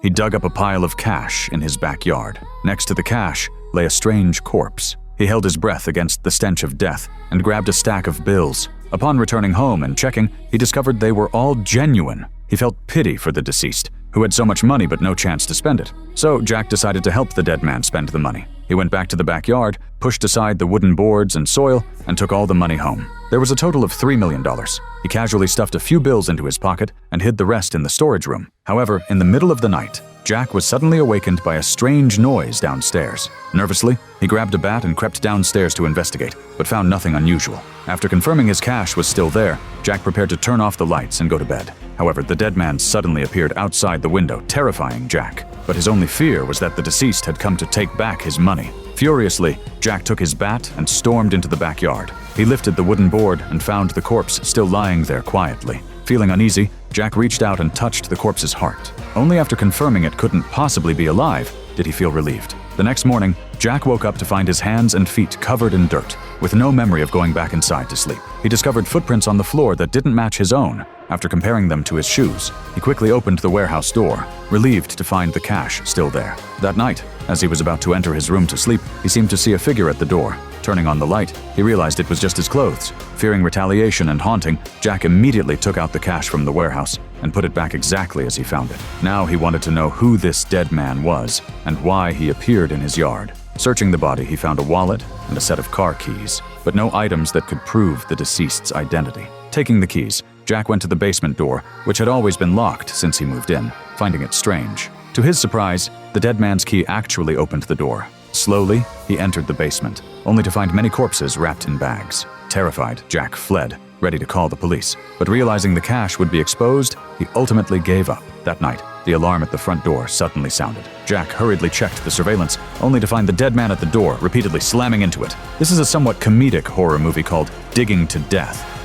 He dug up a pile of cash in his backyard. Next to the cash lay a strange corpse. He held his breath against the stench of death and grabbed a stack of bills. Upon returning home and checking, he discovered they were all genuine. He felt pity for the deceased, who had so much money but no chance to spend it. So Jack decided to help the dead man spend the money. He went back to the backyard, pushed aside the wooden boards and soil, and took all the money home. There was a total of $3 million. He casually stuffed a few bills into his pocket and hid the rest in the storage room. However, in the middle of the night, Jack was suddenly awakened by a strange noise downstairs. Nervously, he grabbed a bat and crept downstairs to investigate, but found nothing unusual. After confirming his cash was still there, Jack prepared to turn off the lights and go to bed. However, the dead man suddenly appeared outside the window, terrifying Jack. But his only fear was that the deceased had come to take back his money. Furiously, Jack took his bat and stormed into the backyard. He lifted the wooden board and found the corpse still lying there quietly. Feeling uneasy, Jack reached out and touched the corpse's heart. Only after confirming it couldn't possibly be alive did he feel relieved. The next morning, Jack woke up to find his hands and feet covered in dirt, with no memory of going back inside to sleep. He discovered footprints on the floor that didn't match his own. After comparing them to his shoes, he quickly opened the warehouse door, relieved to find the cash still there. That night, as he was about to enter his room to sleep, he seemed to see a figure at the door. Turning on the light, he realized it was just his clothes. Fearing retaliation and haunting, Jack immediately took out the cash from the warehouse and put it back exactly as he found it. Now he wanted to know who this dead man was and why he appeared in his yard. Searching the body, he found a wallet and a set of car keys, but no items that could prove the deceased's identity. Taking the keys, Jack went to the basement door, which had always been locked since he moved in, finding it strange. To his surprise, the dead man's key actually opened the door. Slowly, he entered the basement, only to find many corpses wrapped in bags. Terrified, Jack fled, ready to call the police. But realizing the cash would be exposed, he ultimately gave up. That night, the alarm at the front door suddenly sounded. Jack hurriedly checked the surveillance, only to find the dead man at the door, repeatedly slamming into it. This is a somewhat comedic horror movie called Digging to Death.